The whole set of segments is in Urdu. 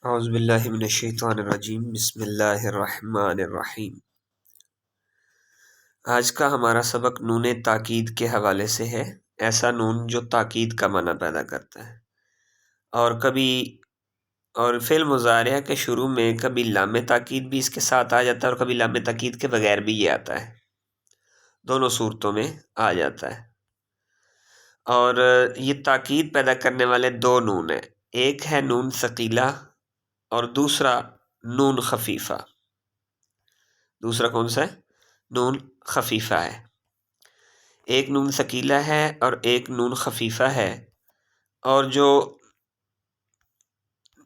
اعوذ باللہ من الشیطان الرجیم بسم اللہ الرحمن الرحیم۔ آج کا ہمارا سبق نون تاکید کے حوالے سے ہے۔ ایسا نون جو تاکید کا معنی پیدا کرتا ہے اور فعل مضارع کے شروع میں کبھی لام تاکید بھی اس کے ساتھ آ جاتا ہے اور کبھی لام تاکید کے بغیر بھی یہ آتا ہے، دونوں صورتوں میں آ جاتا ہے۔ اور یہ تاکید پیدا کرنے والے دو نون ہیں، ایک ہے نون ثقیلہ اور دوسرا نون خفیفہ۔ دوسرا کون سا ہے؟ نون خفیفہ ہے۔ ایک نون ثقیلہ ہے اور ایک نون خفیفہ ہے، اور جو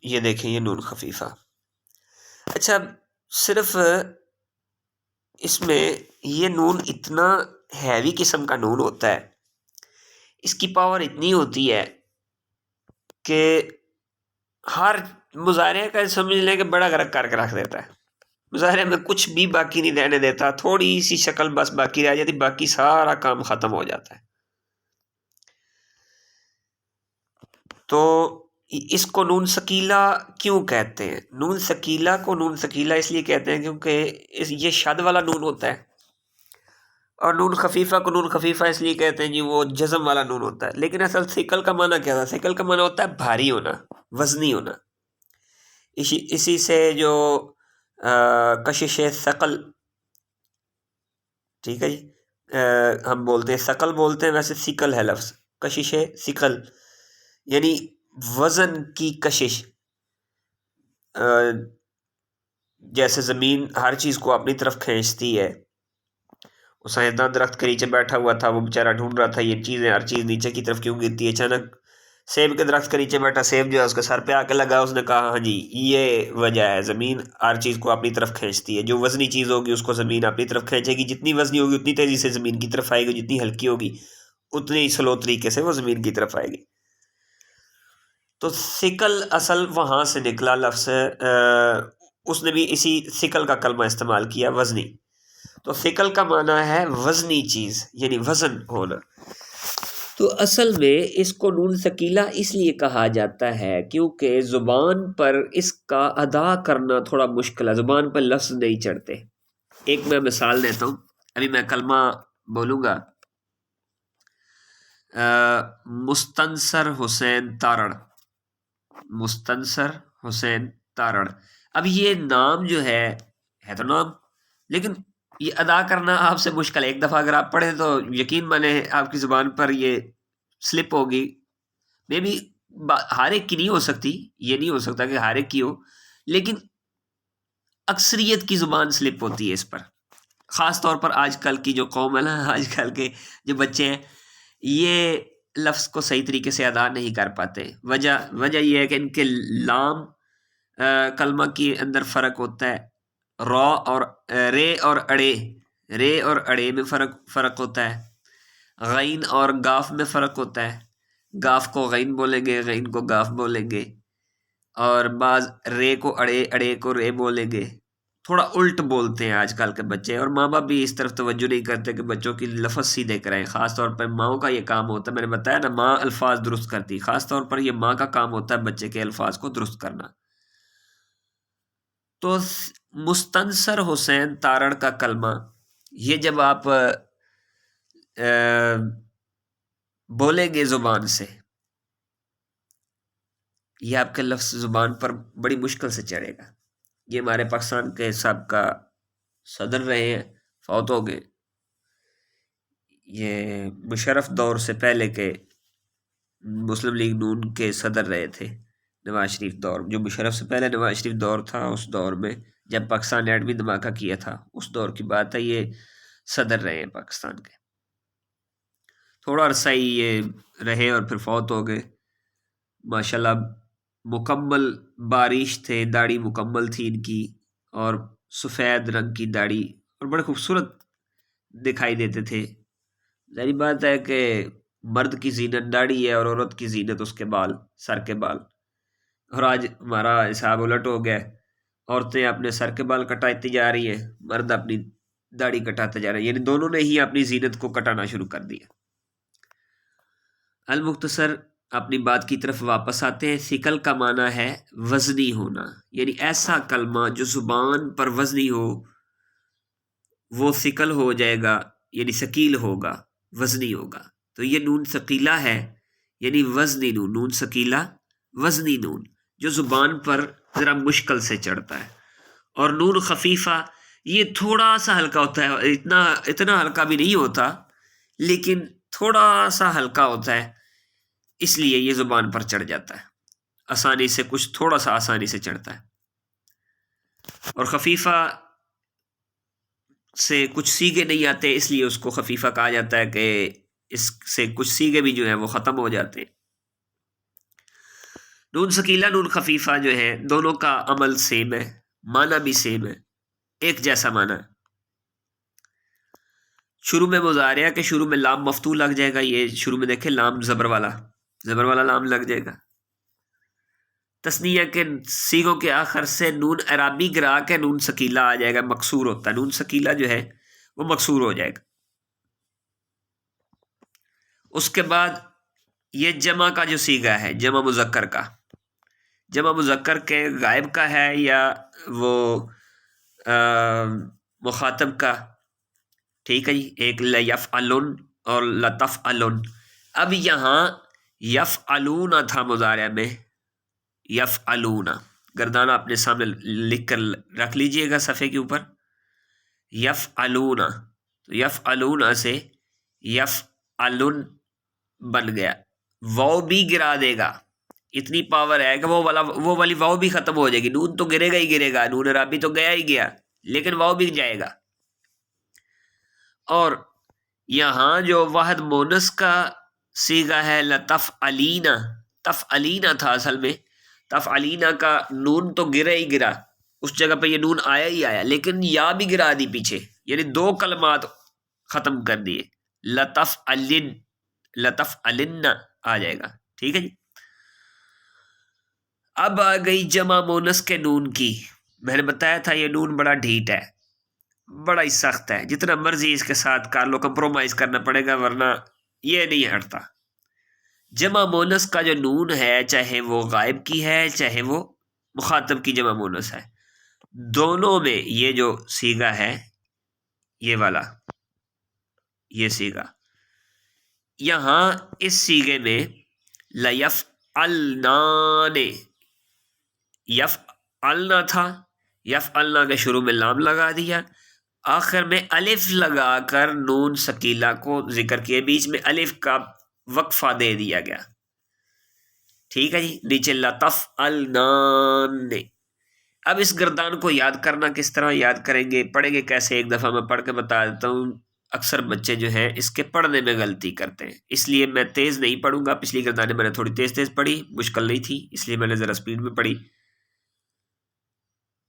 یہ دیکھیں یہ نون خفیفہ۔ اچھا، صرف اس میں یہ نون اتنا ہیوی قسم کا نون ہوتا ہے، اس کی پاور اتنی ہوتی ہے کہ ہر مضارع کا سمجھ لیں کہ بڑا غرق کر کے رکھ دیتا ہے۔ مظاہرے میں کچھ بھی باقی نہیں رہنے دیتا، تھوڑی سی شکل بس باقی رہ جاتی، باقی سارا کام ختم ہو جاتا ہے۔ تو اس کو نون ثقیلہ کیوں کہتے ہیں؟ نون ثقیلہ کو نون ثقیلہ اس لیے کہتے ہیں کیونکہ یہ شد والا نون ہوتا ہے، اور نون خفیفہ کو نون خفیفہ اس لیے کہتے ہیں وہ جزم والا نون ہوتا ہے۔ لیکن اصل ثقل کا معنی کیا تھا؟ ثقل کا معنی ہوتا ہے بھاری ہونا، وزنی ہونا۔ اسی سے جو کشش ثقل، ٹھیک ہے جی، ہم بولتے ہیں ثقل بولتے ہیں، ویسے ثقل ہے لفظ، کشش ثقل یعنی وزن کی کشش۔ جیسے زمین ہر چیز کو اپنی طرف کھینچتی ہے، وہ سائنسدان درخت کے نیچے بیٹھا ہوا تھا، وہ بیچارہ ڈھونڈ رہا تھا یہ چیزیں، ہر چیز نیچے کی طرف کیوں گرتی ہے۔ اچانک سیب کے درخت کے نیچے بیٹھا سیب جو ہے اس کے سر پہ آ کے لگا، اس نے کہا ہاں جی یہ وجہ ہے، زمین ہر چیز کو اپنی طرف کھینچتی ہے۔ جو وزنی چیز ہوگی اس کو زمین اپنی طرف کھینچے گی، جتنی وزنی ہوگی اتنی تیزی سے زمین کی طرف آئے گی، جتنی ہلکی ہوگی اتنی سلو طریقے سے وہ زمین کی طرف آئے گی۔ تو ثقل اصل وہاں سے نکلا لفظ، اس نے بھی اسی ثقل کا کلمہ استعمال کیا، وزنی۔ تو ثقل کا معنی ہے وزنی چیز، یعنی وزن ہونا۔ تو اصل میں اس کو نون ثقیلہ اس لیے کہا جاتا ہے کیونکہ زبان پر اس کا ادا کرنا تھوڑا مشکل ہے، زبان پر لفظ نہیں چڑھتے۔ ایک میں مثال دیتا ہوں، ابھی میں کلمہ بولوں گا، مستنصر حسین تارڑ، مستنصر حسین تارڑ۔ اب یہ نام جو ہے تو نام، لیکن یہ ادا کرنا آپ سے مشکل ہے۔ ایک دفعہ اگر آپ پڑھیں تو یقین مانے آپ کی زبان پر یہ سلپ ہوگی، میں بھی ہر ایک کی نہیں ہو سکتی، یہ نہیں ہو سکتا کہ ہر ایک کی ہو، لیکن اکثریت کی زبان سلپ ہوتی ہے اس پر۔ خاص طور پر آج کل کی جو قوم ہے نا، آج کل کے جو بچے ہیں، یہ لفظ کو صحیح طریقے سے ادا نہیں کر پاتے۔ وجہ یہ ہے کہ ان کے لام کلمہ کے اندر فرق ہوتا ہے، را اور رے اور اڑے، رے اور اڑے میں فرق ہوتا ہے، غین اور گاف میں فرق ہوتا ہے، گاف کو غین بولیں گے، غین کو گاف بولیں گے، اور بعض رے کو اڑے، اڑے کو رے بولیں گے۔ تھوڑا الٹ بولتے ہیں آج کل کے بچے، اور ماں باپ بھی اس طرف توجہ نہیں کرتے کہ بچوں کی لفظ سیدھے کرائیں۔ خاص طور پر ماؤں کا یہ کام ہوتا ہے، میں نے بتایا نا ماں الفاظ درست کرتی، خاص طور پر یہ ماں کا کام ہوتا ہے بچے کے الفاظ کو درست کرنا۔ تو مستنصر حسین تارڑ کا کلمہ یہ جب آپ بولیں گے زبان سے، یہ آپ کے لفظ زبان پر بڑی مشکل سے چڑھے گا۔ یہ ہمارے پاکستان کے سابقہ صدر رہے ہیں، فوت ہو گئے، یہ مشرف دور سے پہلے کے مسلم لیگ نون کے صدر رہے تھے، نواز شریف دور، جو مشرف سے پہلے نواز شریف دور تھا، اس دور میں جب پاکستان نے ایٹمی دھماکہ کیا تھا، اس دور کی بات ہے، یہ صدر رہے ہیں پاکستان کے۔ تھوڑا عرصہ ہی یہ رہے اور پھر فوت ہو گئے۔ ماشاءاللہ مکمل بارش تھے، داڑھی مکمل تھی ان کی، اور سفید رنگ کی داڑھی، اور بڑے خوبصورت دکھائی دیتے تھے۔ ظاہری بات ہے کہ مرد کی زینت داڑھی ہے اور عورت کی زینت اس کے بال، سر کے بال۔ اور آج ہمارا حساب الٹ ہو گیا، عورتیں اپنے سر کے بال کٹاتی جا رہی ہیں، مرد اپنی داڑھی کٹاتے جا رہے ہیں، یعنی دونوں نے ہی اپنی زینت کو کٹانا شروع کر دیا۔ المختصر اپنی بات کی طرف واپس آتے ہیں. ثقل کا معنی ہے وزنی ہونا، یعنی ایسا کلمہ جو زبان پر وزنی ہو وہ ثقل ہو جائے گا، یعنی ثقیل ہوگا، وزنی ہوگا. تو یہ نون ثقیلہ ہے، یعنی وزنی نون، نون ثقیلہ وزنی نون جو زبان پر ذرا مشکل سے چڑھتا ہے. اور نون خفیفہ یہ تھوڑا سا ہلکا ہوتا ہے، اتنا ہلکا بھی نہیں ہوتا لیکن تھوڑا سا ہلکا ہوتا ہے، اس لیے یہ زبان پر چڑھ جاتا ہے آسانی سے، کچھ تھوڑا سا آسانی سے چڑھتا ہے. اور خفیفہ سے کچھ سیگے نہیں آتے، اس لیے اس کو خفیفہ کہا جاتا ہے کہ اس سے کچھ سیگے بھی جو ہیں وہ ختم ہو جاتے ہیں. نون ثقیلہ نون خفیفہ جو ہے دونوں کا عمل سیم ہے، معنی بھی سیم ہے، ایک جیسا معنی ہے. شروع میں مضارعہ کے شروع میں لام مفتوح لگ جائے گا، یہ شروع میں دیکھیں لام زبر والا لام لگ جائے گا. تثنیہ کے سیغوں کے آخر سے نون اعرابی گرا کے نون ثقیلہ آ جائے گا، مکسور ہوتا ہے، نون ثقیلہ جو ہے وہ مکسور ہو جائے گا. اس کے بعد یہ جمع کا جو سیغہ ہے، جمع مذکر کا، جمع مذکر کے غائب کا ہے یا وہ مخاطب کا. ٹھیک ہے جی، ایک لیفعلن اور لتفعلن. اب یہاں یفعلون تھا مضارع میں، یفعلون، گردانہ اپنے سامنے لکھ کر رکھ لیجئے گا صفحے کے اوپر. یفعلون، تو یفعلون سے یفعلن بن گیا. واو بھی گرا دے گا، اتنی پاور ہے کہ وہ والی واو بھی ختم ہو جائے گی. نون تو گرے گا ہی گرے گا، نون عرابی تو گیا ہی گیا، لیکن واو بھی جائے گا. اور یہاں جو واحد مونس کا صیغہ ہے لتفعلین، تفعلین تھا اصل میں، تفعلین کا نون تو گرا ہی گرا، اس جگہ پہ یہ نون آیا ہی آیا، لیکن یا بھی گرا دی پیچھے، یعنی دو کلمات ختم کر دیے. لتفعلن، لتفعلن آ جائے گا. ٹھیک ہے جی. اب آ گئی جمع مونس کے نون کی. میں نے بتایا تھا یہ نون بڑا ڈھیٹ ہے، بڑا ہی سخت ہے، جتنا مرضی اس کے ساتھ کر لو کمپرومائز کرنا پڑے گا ورنہ یہ نہیں ہٹتا. جمع مونس کا جو نون ہے، چاہے وہ غائب کی ہے چاہے وہ مخاطب کی جمع مونس ہے، دونوں میں یہ جو صیغہ ہے، یہ والا، یہ صیغہ، یہاں اس صیغے میں لیفعلنان، یفعلنا تھا، یفعلنا کے شروع میں لام لگا دیا، آخر میں الف لگا کر نون ثقیلہ کو ذکر کیا، بیچ میں الف کا وقفہ دے دیا گیا. ٹھیک ہے جی. نیچے لتفعلنان. اب اس گردان کو یاد کرنا کس طرح یاد کریں گے، پڑھیں گے کیسے، ایک دفعہ میں پڑھ کے بتا دیتا ہوں. اکثر بچے جو ہیں اس کے پڑھنے میں غلطی کرتے ہیں، اس لیے میں تیز نہیں پڑھوں گا. پچھلی گردانیں میں نے تھوڑی تیز تیز پڑھی، مشکل نہیں تھی اس لیے میں نے ذرا سپیڈ میں پڑھی.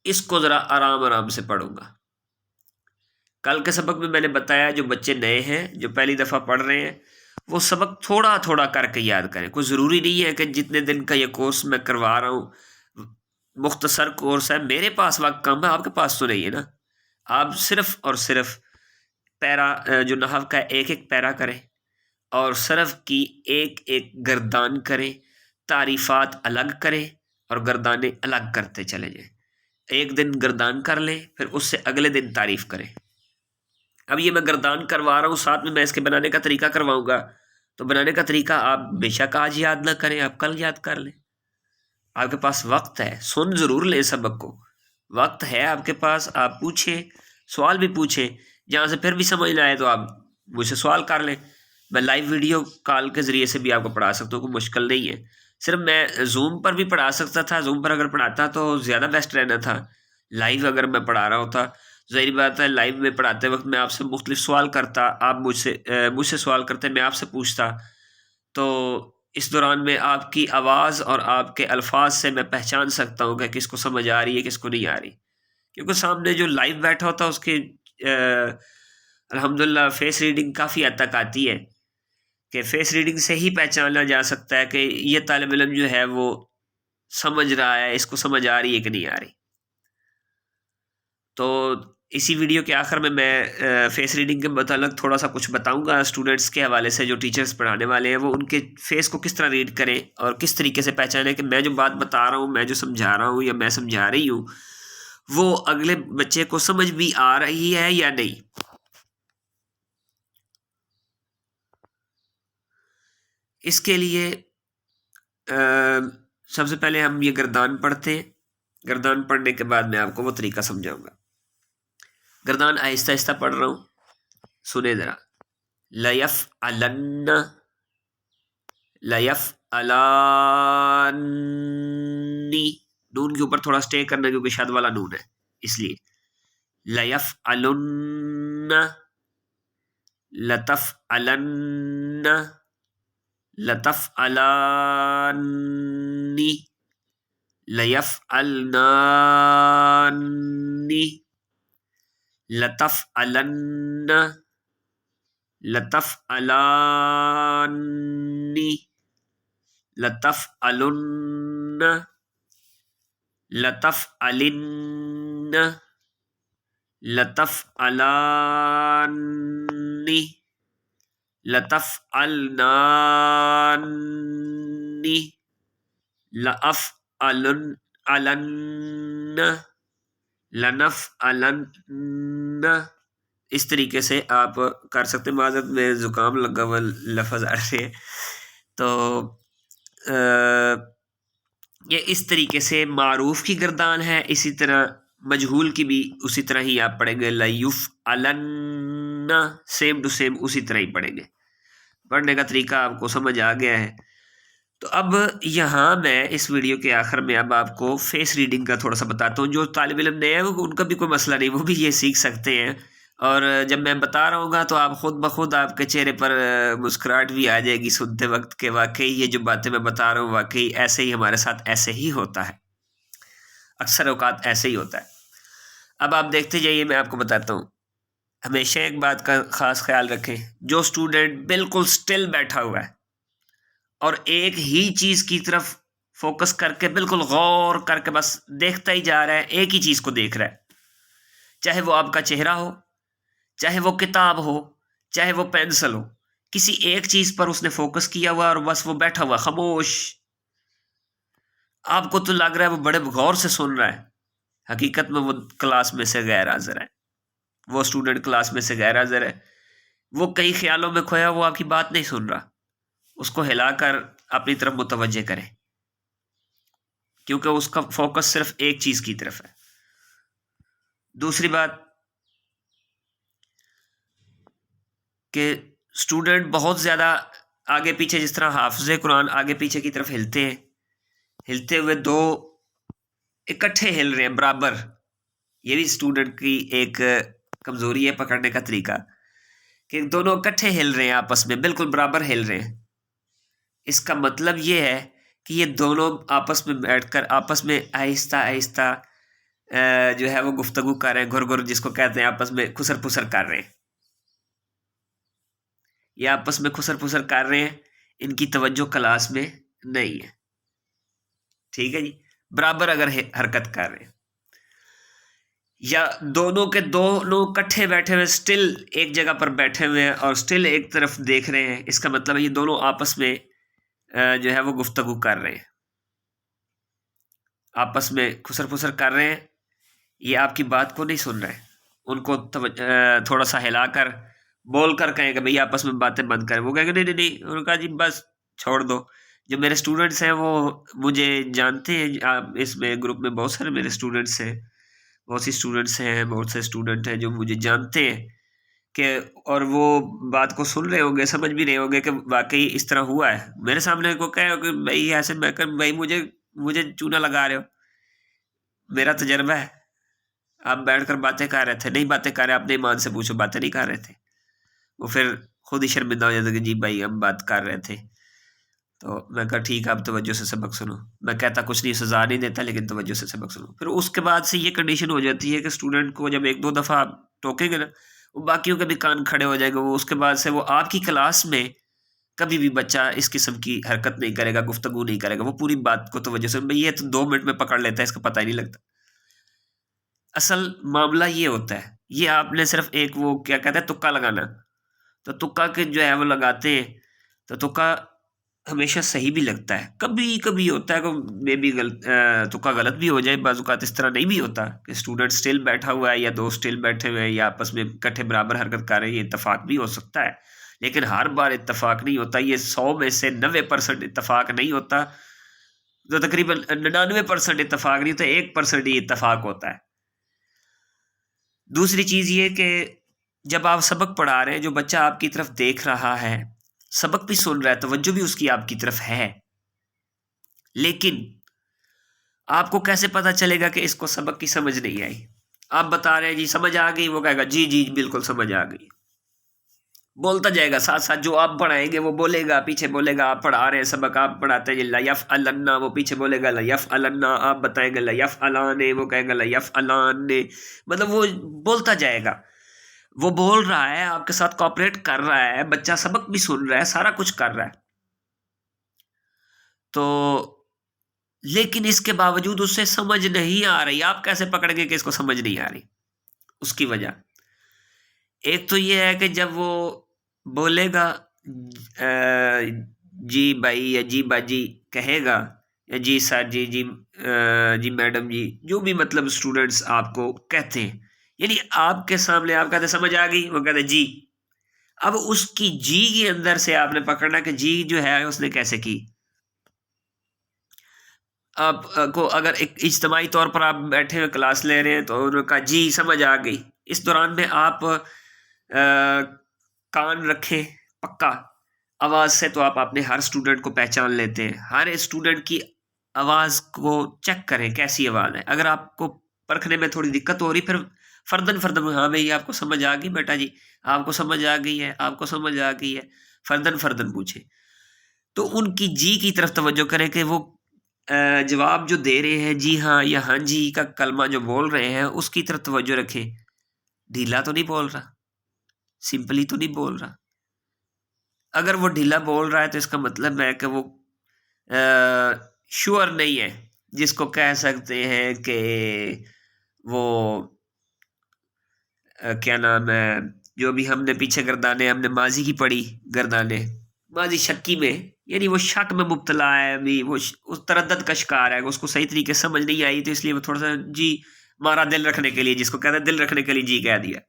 اس کو ذرا آرام آرام سے پڑھوں گا. کل کے سبق میں نے بتایا جو بچے نئے ہیں، جو پہلی دفعہ پڑھ رہے ہیں، وہ سبق تھوڑا تھوڑا کر کے یاد کریں. کوئی ضروری نہیں ہے کہ جتنے دن کا یہ کورس میں کروا رہا ہوں، مختصر کورس ہے، میرے پاس وقت کم ہے، آپ کے پاس تو نہیں ہے نا. آپ صرف اور صرف پیرا جو نحو کا ایک ایک پیرا کریں اور صرف کی ایک ایک گردان کریں، تعریفات الگ کریں اور گردانیں الگ کرتے چلے جائیں. ایک دن گردان کر لیں، پھر اس سے اگلے دن تعریف کریں. اب یہ میں گردان کروا رہا ہوں، ساتھ میں اس کے بنانے کا طریقہ کرواؤں گا، تو بنانے کا طریقہ آپ بے شک آج یاد نہ کریں، آپ کل یاد کر لیں. آپ کے پاس وقت ہے، سن ضرور لیں سبق کو، وقت ہے آپ کے پاس، آپ پوچھیں، سوال بھی پوچھیں، جہاں سے پھر بھی سمجھ نہ آئے تو آپ مجھ سے سوال کر لیں. میں لائیو ویڈیو کال کے ذریعے سے بھی آپ کو پڑھا سکتا ہوں، کوئی مشکل نہیں ہے. صرف میں زوم پر بھی پڑھا سکتا تھا، زوم پر اگر پڑھاتا تو زیادہ بیسٹ رہنا تھا. لائیو اگر میں پڑھا رہا ہوتا، ظاہری بات ہے لائیو میں پڑھاتے وقت میں آپ سے مختلف سوال کرتا، آپ مجھ سے سوال کرتے، میں آپ سے پوچھتا، تو اس دوران میں آپ کی آواز اور آپ کے الفاظ سے میں پہچان سکتا ہوں کہ کس کو سمجھ آ رہی ہے کس کو نہیں آ رہی. کیونکہ سامنے جو لائیو بیٹھا ہوتا اس کی الحمدللہ فیس ریڈنگ کافی حد تک آتی ہے، کہ فیس ریڈنگ سے ہی پہچانا جا سکتا ہے کہ یہ طالب علم جو ہے وہ سمجھ رہا ہے، اس کو سمجھ آ رہی ہے کہ نہیں آ رہی. تو اسی ویڈیو کے آخر میں فیس ریڈنگ کے متعلق تھوڑا سا کچھ بتاؤں گا اسٹوڈنٹس کے حوالے سے. جو ٹیچرز پڑھانے والے ہیں وہ ان کے فیس کو کس طرح ریڈ کریں اور کس طریقے سے پہچانیں کہ میں جو بات بتا رہا ہوں، میں جو سمجھا رہا ہوں یا میں سمجھا رہی ہوں، وہ اگلے بچے کو سمجھ بھی آ رہی ہے یا نہیں. اس کے لیے سب سے پہلے ہم یہ گردان پڑھتے ہیں. گردان پڑھنے کے بعد میں آپ کو وہ طریقہ سمجھاؤں گا. گردان آہستہ آہستہ پڑھ رہا ہوں، سنیں ذرا. لیفعلن، لیفعلانی، نون کے اوپر تھوڑا سٹے کرنا کیونکہ شد والا نون ہے اس لیے. لیفعلن، لتفعلن، لتفعلانی، لیفعلنانی، لتفعلن، لتفعلانی، لتفعلن، لتفعلن، لتفعلانی، لتفعلنانی، لأفعلن، لنفعلن. اس طریقے سے آپ کر سکتے. معذرت میں زکام لگا ہوا لفظ آ رہے ہیں تو یہ اس طریقے سے معروف کی گردان ہے. اسی طرح مجہول کی بھی اسی طرح ہی آپ پڑھیں گے. لیفعلن، سیم ٹو سیم اسی طرح ہی پڑھیں گے. پڑھنے کا طریقہ آپ کو سمجھ آ گیا ہے. تو اب یہاں میں اس ویڈیو کے آخر میں اب آپ کو فیس ریڈنگ کا تھوڑا سا بتاتا ہوں. جو طالب علم نئے ہیں ان کا بھی کوئی مسئلہ نہیں، وہ بھی یہ سیکھ سکتے ہیں. اور جب میں بتا رہا ہوں گا تو آپ خود بخود آپ کے چہرے پر مسکراہٹ بھی آ جائے گی سنتے وقت کہ واقعی یہ جو باتیں میں بتا رہا ہوں واقعی ایسے ہی ہمارے ساتھ ایسے ہی ہوتا ہے، اکثر اوقات ایسے ہی ہوتا ہے. اب آپ دیکھتے جائیے، میں آپ کو بتاتا ہوں. ہمیشہ ایک بات کا خاص خیال رکھیں، جو اسٹوڈنٹ بالکل سٹل بیٹھا ہوا ہے اور ایک ہی چیز کی طرف فوکس کر کے بالکل غور کر کے بس دیکھتا ہی جا رہا ہے، ایک ہی چیز کو دیکھ رہا ہے، چاہے وہ آپ کا چہرہ ہو، چاہے وہ کتاب ہو، چاہے وہ پینسل ہو، کسی ایک چیز پر اس نے فوکس کیا ہوا اور بس وہ بیٹھا ہوا خاموش. آپ کو تو لگ رہا ہے وہ بڑے غور سے سن رہا ہے، حقیقت میں وہ کلاس میں سے غیر حاضر ہے. وہ اسٹوڈنٹ کلاس میں سے غیر حاضر ہے، وہ کئی خیالوں میں کھویا، وہ آپ کی بات نہیں سن رہا. اس کو ہلا کر اپنی طرف متوجہ کریں کیونکہ اس کا فوکس صرف ایک چیز کی طرف ہے. دوسری بات کہ اسٹوڈنٹ بہت زیادہ آگے پیچھے، جس طرح حافظ قرآن آگے پیچھے کی طرف ہلتے ہیں، ہلتے ہوئے دو اکٹھے ہل رہے ہیں برابر، یہ بھی اسٹوڈنٹ کی ایک کمزوری ہے پکڑنے کا طریقہ کہ دونوں اکٹھے ہل رہے ہیں، آپس میں بالکل برابر ہل رہے ہیں. اس کا مطلب یہ ہے کہ یہ دونوں آپس میں بیٹھ کر آپس میں آہستہ آہستہ جو ہے وہ گفتگو کر رہے ہیں، گھر گھر جس کو کہتے ہیں، آپس میں خسر پسر کر رہے ہیں. یہ آپس میں خسر پسر کر رہے ہیں، ان کی توجہ کلاس میں نہیں ہے. ٹھیک ہے جی، برابر اگر حرکت کر رہے ہیں یا دونوں کے دونوں کٹھے بیٹھے ہوئے سٹل ایک جگہ پر بیٹھے ہوئے ہیں اور سٹل ایک طرف دیکھ رہے ہیں، اس کا مطلب ہے یہ دونوں آپس میں جو ہے وہ گفتگو کر رہے ہیں، آپس میں خسر پسر کر رہے ہیں. یہ آپ کی بات کو نہیں سن رہے، ان کو تھوڑا سا ہلا کر بول کر کہیں کہ بھئی آپس میں باتیں بند کریں. وہ کہیں گے نہیں، انہوں نے کہا جی بس چھوڑ دو. جو میرے اسٹوڈنٹس ہیں وہ مجھے جانتے ہیں، اس میں گروپ میں بہت سارے میرے اسٹوڈنٹس ہیں، بہت سی اسٹوڈنٹس ہیں، بہت سے اسٹوڈنٹ ہیں جو مجھے جانتے ہیں کہ اور وہ بات کو سن رہے ہوں گے، سمجھ بھی رہے ہوں گے کہ واقعی اس طرح ہوا ہے. میرے سامنے کو کہے کہ بھائی ایسے، میں کہ بھائی مجھے چونا لگا رہے ہو، میرا تجربہ ہے. آپ بیٹھ کر باتیں کر رہے تھے، نہیں باتیں کر رہے، اپنے ایمان سے پوچھو، باتیں نہیں کر رہے تھے. وہ پھر خود ہی شرمندہ ہو جاتا کہ جی بھائی ہم بات کر رہے تھے. تو میں کہا ٹھیک ہے، آپ توجہ سے سبق سنو. میں کہتا کچھ نہیں، سزا نہیں دیتا، لیکن توجہ سے سبق سنو. پھر اس کے بعد سے یہ کنڈیشن ہو جاتی ہے کہ اسٹوڈنٹ کو جب ایک دو دفعہ آپ ٹوکیں گے نا، وہ باقیوں کے بھی کان کھڑے ہو جائے گا. وہ اس کے بعد سے وہ آپ کی کلاس میں کبھی بھی بچہ اس قسم کی حرکت نہیں کرے گا، گفتگو نہیں کرے گا. وہ پوری بات کو توجہ سے، بھئی یہ تو 2 منٹ میں پکڑ لیتا ہے، اس کا پتہ ہی نہیں لگتا. اصل معاملہ یہ ہوتا ہے یہ آپ نے صرف ایک وہ کیا کہتے ہیں تکا لگانا، تو تکا کے جو ہے وہ لگاتے ہیں، تو تکا ہمیشہ صحیح بھی لگتا ہے، کبھی کبھی ہوتا ہے کہ میں بھی تکا غلط بھی ہو جائے، بعض اوقات اس طرح نہیں بھی ہوتا کہ اسٹوڈنٹ اسٹل بیٹھا ہوا ہے یا دو اسٹل بیٹھے ہوئے ہیں یا آپس میں اکٹھے برابر حرکت کر رہے ہیں، یہ اتفاق بھی ہو سکتا ہے، لیکن ہر بار اتفاق نہیں ہوتا، یہ 100 میں سے 90% اتفاق نہیں ہوتا، تو تقریباً 99% اتفاق نہیں ہوتا، 1% ہی اتفاق ہوتا ہے۔ دوسری چیز یہ کہ جب آپ سبق پڑھا رہے ہیں، جو بچہ آپ کی طرف دیکھ رہا ہے، سبق بھی سن رہا ہے، توجہ بھی اس کی آپ کی طرف ہے، لیکن آپ کو کیسے پتا چلے گا کہ اس کو سبق کی سمجھ نہیں آئی؟ آپ بتا رہے ہیں جی سمجھ آ گئی، وہ کہے گا جی جی بالکل سمجھ آ گئی، بولتا جائے گا ساتھ ساتھ جو آپ پڑھائیں گے وہ بولے گا، پیچھے بولے گا آپ پڑھا رہے ہیں سبق، آپ پڑھاتے ہیں لیفعلن، وہ پیچھے بولے گا لیفعلن، آپ بتائیں گے لیفعلان، وہ کہے گا لیفعلان، مطلب وہ بولتا جائے گا، وہ بول رہا ہے، آپ کے ساتھ کوآپریٹ کر رہا ہے، بچہ سبق بھی سن رہا ہے، سارا کچھ کر رہا ہے، تو لیکن اس کے باوجود اسے سمجھ نہیں آ رہی، آپ کیسے پکڑیں گے کہ اس کو سمجھ نہیں آ رہی؟ اس کی وجہ ایک تو یہ ہے کہ جب وہ بولے گا جی بھائی یا جی باجی کہے گا، یا جی سر، جی جی جی میڈم جی، جو بھی مطلب اسٹوڈنٹس آپ کو کہتے ہیں، یعنی آپ کے سامنے آپ کہتے ہیں سمجھ آ گئی، وہ کہتے ہیں جی، اب اس کی جی کے اندر سے آپ نے پکڑنا کہ جی جو ہے اس نے کیسے کی۔ آپ کو اگر ایک اجتماعی طور پر آپ بیٹھے ہوئے کلاس لے رہے ہیں تو انہوں نے کہا جی سمجھ آ گئی، اس دوران میں آپ کان رکھیں پکا آواز سے، تو آپ اپنے ہر اسٹوڈنٹ کو پہچان لیتے ہیں، ہر اسٹوڈنٹ کی آواز کو چیک کریں کیسی آواز ہے، اگر آپ کو پرکھنے میں تھوڑی دقت ہو رہی، پھر فردن فردن، ہاں بھائی آپ کو سمجھ آ گئی بیٹا جی، آپ کو سمجھ آ گئی ہے، آپ کو سمجھ آ گئی ہے، فردن فردن پوچھیں، تو ان کی جی کی طرف توجہ کریں کہ وہ جواب جو دے رہے ہیں جی ہاں یا ہاں جی کا کلمہ جو بول رہے ہیں اس کی طرف توجہ رکھیں، ڈھیلا تو نہیں بول رہا، سمپلی تو نہیں بول رہا، اگر وہ ڈھیلا بول رہا ہے تو اس کا مطلب ہے کہ وہ شور نہیں ہے، جس کو کہہ سکتے ہیں کہ وہ کیا نام ہے، جو بھی ہم نے پیچھے گردانے ہم نے ماضی کی پڑھی، گردانے ماضی شکی میں، یعنی وہ شک میں مبتلا ہے، ابھی وہ اس تردد کا شکار ہے، اس کو صحیح طریقے سے سمجھ نہیں آئی، تو اس لیے وہ تھوڑا سا جی مارا دل رکھنے کے لیے، جس کو کہتے ہیں دل رکھنے کے لیے جی کہہ دیا۔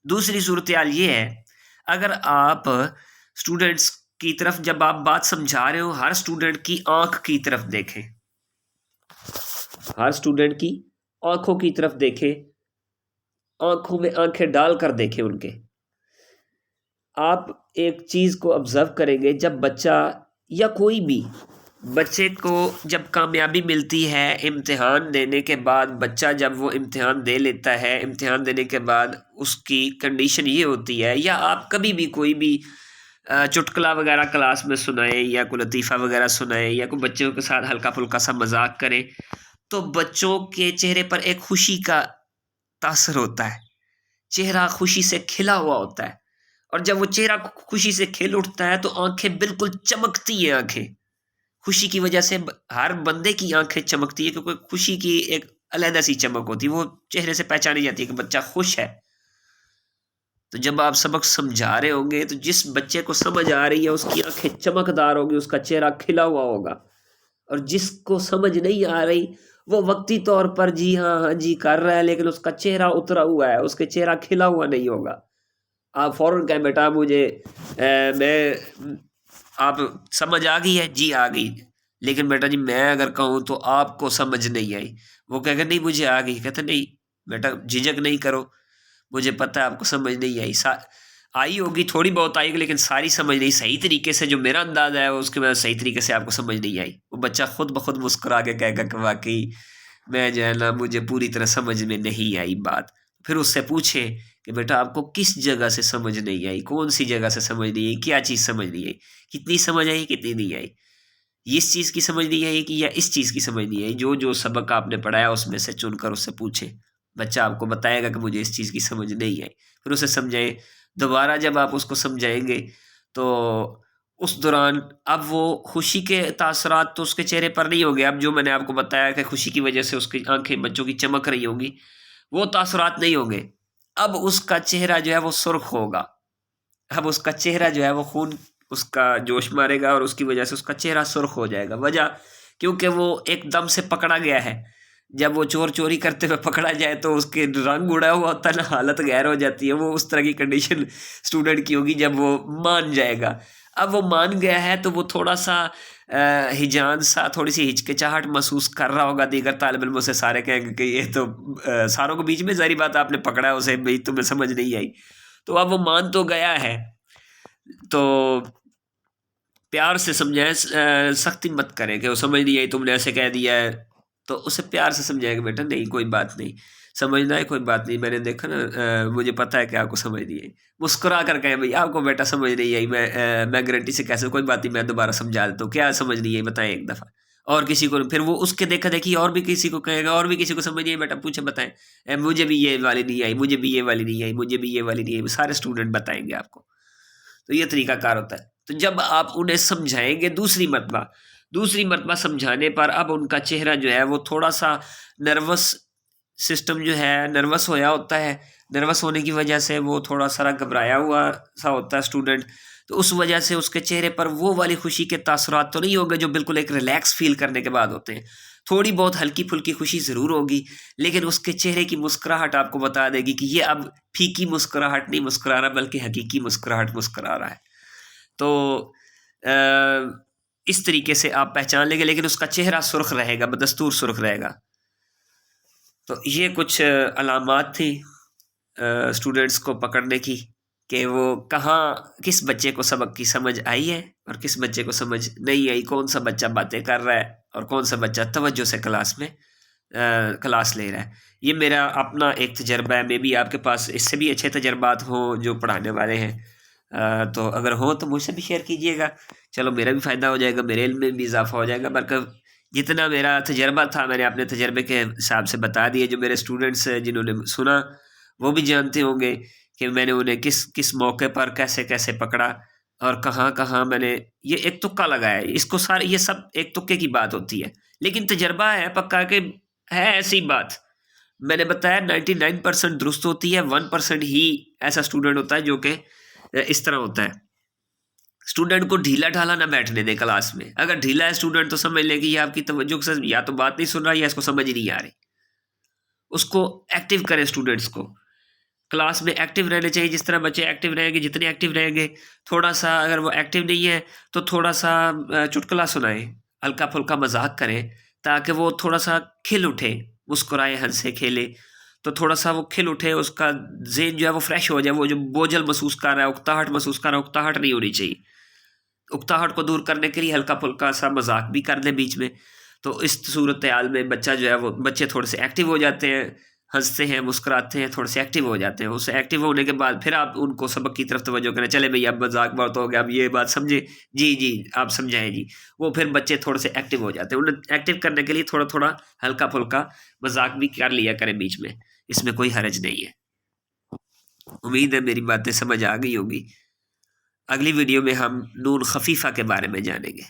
دوسری صورتحال یہ ہے، اگر آپ اسٹوڈنٹس کی طرف جب آپ بات سمجھا رہے ہو، ہر اسٹوڈنٹ کی آنکھ کی طرف دیکھیں، ہر اسٹوڈنٹ کی آنکھوں کی طرف دیکھیں، آنکھوں میں آنکھیں ڈال کر دیکھیں ان کے، آپ ایک چیز کو آبزرو کریں گے، جب بچہ یا کوئی بھی بچے کو جب کامیابی ملتی ہے امتحان دینے کے بعد، بچہ جب وہ امتحان دے لیتا ہے، امتحان دینے کے بعد اس کی کنڈیشن یہ ہوتی ہے، یا آپ کبھی بھی کوئی بھی چٹکلا وغیرہ کلاس میں سنائیں، یا کوئی لطیفہ وغیرہ سنائیں، یا کوئی بچوں کے ساتھ ہلکا پھلکا سا مذاق کریں، تو بچوں کے چہرے پر ایک خوشی کا تاثر ہوتا ہے، چہرہ خوشی سے کھلا ہوا ہوتا ہے، اور جب وہ چہرہ خوشی سے کھل اٹھتا ہے تو آنکھیں بالکل چمکتی ہیں، آنکھیں خوشی کی وجہ سے ہر بندے کی آنکھیں چمکتی ہے، کیونکہ خوشی کی ایک علیحدہ سی چمک ہوتی ہے، وہ چہرے سے پہچانی جاتی ہے کہ بچہ خوش ہے۔ تو جب آپ سبق سمجھا رہے ہوں گے تو جس بچے کو سمجھ آ رہی ہے اس کی آنکھیں چمکدار ہوگی، اس کا چہرہ کھلا ہوا ہوگا، اور جس کو سمجھ نہیں آ رہی وہ وقتی طور پر جی ہاں ہاں جی کر رہا ہے، لیکن اس کا چہرہ اترا ہوا ہے، اس کے چہرہ کھلا ہوا نہیں ہوگا۔ آپ فوراً کہیں بیٹا مجھے میں آپ سمجھ آ گئی ہے؟ جی آ گئی، لیکن بیٹا جی میں اگر کہوں تو آپ کو سمجھ نہیں آئی، وہ کہے گا نہیں مجھے آ گئی، کہتے نہیں بیٹا جھجک نہیں کرو، مجھے پتہ ہے آپ کو سمجھ نہیں آئی، آئی ہوگی تھوڑی بہت آئی گی، لیکن ساری سمجھ نہیں، صحیح طریقے سے جو میرا انداز ہے اس کے بعد صحیح طریقے سے آپ کو سمجھ نہیں آئی، وہ بچہ خود بخود مسکرا کے کہے گا کہ واقعی میں جو ہے نا مجھے پوری طرح سمجھ میں نہیں آئی بات۔ پھر اس سے پوچھیں کہ بیٹا آپ کو کس جگہ سے سمجھ نہیں آئی، کون سی جگہ سے سمجھ نہیں آئی، کیا چیز سمجھ نہیں آئی، کتنی سمجھ آئی کتنی نہیں آئی، اس چیز کی سمجھ نہیں آئی کہ یا اس چیز کی سمجھ نہیں آئی، جو جو سبق آپ نے پڑھایا اس میں سے چن کر اس سے پوچھیں، بچہ آپ کو بتائے گا کہ مجھے اس چیز کی سمجھ نہیں آئی، پھر اسے سمجھائیں، دوبارہ جب آپ اس کو سمجھائیں گے تو اس دوران اب وہ خوشی کے تاثرات تو اس کے چہرے پر نہیں ہوں گے، اب جو میں نے آپ کو بتایا کہ خوشی کی وجہ سے اس کی آنکھیں بچوں کی چمک رہی ہوں گی، وہ تاثرات نہیں ہوں گے. اب اس کا چہرہ جو ہے وہ سرخ ہوگا. اب اس کا چہرہ جو ہے وہ خون اس کا جوش مارے گا اور اس کی وجہ سے اس کا چہرہ سرخ ہو جائے گا. وجہ کیونکہ وہ ایک دم سے پکڑا گیا ہے. جب وہ چوری کرتے ہوئے پکڑا جائے تو اس کے رنگ اڑا ہوا ہوتا ہے نا, حالت غیر ہو جاتی ہے. وہ اس طرح کی کنڈیشن اسٹوڈنٹ کی ہوگی جب وہ مان جائے گا. اب وہ مان گیا ہے تو وہ تھوڑا سا ہجان سا, تھوڑی سی ہچکچاہٹ محسوس کر رہا ہوگا. دیگر طالب علموں سے سارے کہیں گے کہ یہ تو ساروں کو بیچ میں ظاہری بات آپ نے پکڑا ہے اسے, بھائی تمہیں سمجھ نہیں آئی. تو اب وہ مان تو گیا ہے, تو پیار سے سمجھائیں, سختی مت کریں کہ وہ سمجھ نہیں آئی تم نے ایسے کہہ دیا ہے. تو اسے پیار سے سمجھائیں کہ بیٹا نہیں کوئی بات نہیں, سمجھنا ہے کوئی بات نہیں, میں نے دیکھا نا, مجھے پتہ ہے کہ آپ کو سمجھ نہیں آئی. مسکرا کر کہیں بھائی آپ کو بیٹا سمجھ نہیں آئی, میں گارنٹی سے کیسے, کوئی بات نہیں میں دوبارہ سمجھا دیتا ہوں, کیا سمجھ نہیں آئی بتائیں ایک دفعہ. اور کسی کو پھر وہ اس کے دیکھا دیکھی اور بھی کسی کو کہے گا, اور بھی کسی کو سمجھ نہیں آئی, بیٹا پوچھے بتائیں, مجھے بھی یہ والی نہیں آئی, مجھے بھی یہ والی نہیں آئی, مجھے بھی یہ والی نہیں آئی. سارے اسٹوڈنٹ بتائیں گے آپ کو. تو یہ طریقہ کار ہوتا ہے. تو جب آپ انہیں سمجھائیں گے دوسری مرتبہ سمجھانے پر اب ان کا چہرہ جو ہے وہ تھوڑا سا نروس سسٹم جو ہے نروس ہویا ہوتا ہے. نروس ہونے کی وجہ سے وہ تھوڑا سا گھبرایا ہوا سا ہوتا ہے اسٹوڈنٹ. تو اس وجہ سے اس کے چہرے پر وہ والی خوشی کے تاثرات تو نہیں ہوں گے جو بالکل ایک ریلیکس فیل کرنے کے بعد ہوتے ہیں. تھوڑی بہت ہلکی پھلکی خوشی ضرور ہوگی, لیکن اس کے چہرے کی مسکراہٹ آپ کو بتا دے گی کہ یہ اب پھیکی مسکراہٹ نہیں مسکرا رہا, بلکہ حقیقی مسکراہٹ مسکرا رہا ہے. تو اس طریقے سے آپ پہچان لیں گے, لیکن اس کا چہرہ سرخ رہے گا, بدستور سرخ رہے گا. تو یہ کچھ علامات تھی اسٹوڈنٹس کو پکڑنے کی کہ وہ کہاں کس بچے کو سبق کی سمجھ آئی ہے اور کس بچے کو سمجھ نہیں آئی, کون سا بچہ باتیں کر رہا ہے اور کون سا بچہ توجہ سے کلاس لے رہا ہے. یہ میرا اپنا ایک تجربہ ہے, میں بھی آپ کے پاس اس سے بھی اچھے تجربات ہوں جو پڑھانے والے ہیں, تو اگر ہو تو مجھ سے بھی شیئر کیجیے گا. چلو میرا بھی فائدہ ہو جائے گا, میرے علم میں بھی اضافہ ہو جائے گا. بلکہ جتنا میرا تجربہ تھا میں نے اپنے تجربے کے حساب سے بتا دیا. جو میرے اسٹوڈنٹس ہیں جنہوں نے سنا وہ بھی جانتے ہوں گے کہ میں نے انہیں کس کس موقع پر کیسے کیسے پکڑا اور کہاں کہاں میں نے یہ ایک تکا لگایا. اس کو سارے یہ سب ایک تکے کی بات ہوتی ہے, لیکن تجربہ ہے پکا کہ ہے ایسی بات. میں نے بتایا 99% درست ہوتی ہے, 1% ہی ایسا اسٹوڈنٹ ہوتا ہے جو کہ اس طرح ہوتا ہے. اسٹوڈنٹ کو ڈھیلا ڈھالا نہ بیٹھنے دیں کلاس میں. اگر ڈھیلا ہے اسٹوڈنٹ تو سمجھ لے کہ یہ آپ کی توجہ سے یا تو بات نہیں سن رہا یا اس کو سمجھ نہیں آ رہی. اس کو ایکٹیو کریں, اسٹوڈنٹس کو کلاس میں ایکٹیو رہنے چاہیے. جس طرح بچے ایکٹیو رہیں گے, جتنے ایکٹیو رہیں گے, تھوڑا سا اگر وہ ایکٹیو نہیں ہے تو تھوڑا سا چٹکلا سنائیں, ہلکا پھلکا مذاق کریں تاکہ وہ تھوڑا سا کھل اٹھے, مسکرائے, ہنسے, کھیلے. تو تھوڑا سا وہ کھل اٹھے, اس کا ذہن جو ہے وہ فریش ہو جائے. وہ جو بوجھل محسوس کر رہا ہے, اکتاہٹ محسوس کر رہا ہے, اکتاہٹ نہیں ہونی چاہیے. اکتاہٹ کو دور کرنے کے لیے ہلکا پھلکا سا مذاق بھی کر دیں بیچ میں. تو اس صورتحال میں بچہ جو ہے وہ بچے تھوڑے سے ایکٹیو ہو جاتے ہیں, ہنستے ہیں, مسکراتے ہیں, تھوڑے سے ایکٹیو ہو جاتے ہیں. اس سے ایکٹیو ہونے کے بعد پھر آپ ان کو سبق کی طرف توجہ کریں. چلے بھئی اب مذاق بہت ہو گیا, اب یہ بات سمجھے, جی آپ سمجھائیں جی. وہ پھر بچے تھوڑے سے ایکٹیو ہو جاتے ہیں. انہیں ایکٹیو کرنے کے لیے تھوڑا تھوڑا ہلکا پھلکا مذاق بھی کر لیا کریں بیچ میں, اس میں کوئی حرج نہیں ہے. امید ہے میری باتیں سمجھ آ گئی ہوگی. اگلی ویڈیو میں ہم نون خفیفہ کے بارے میں جانیں گے.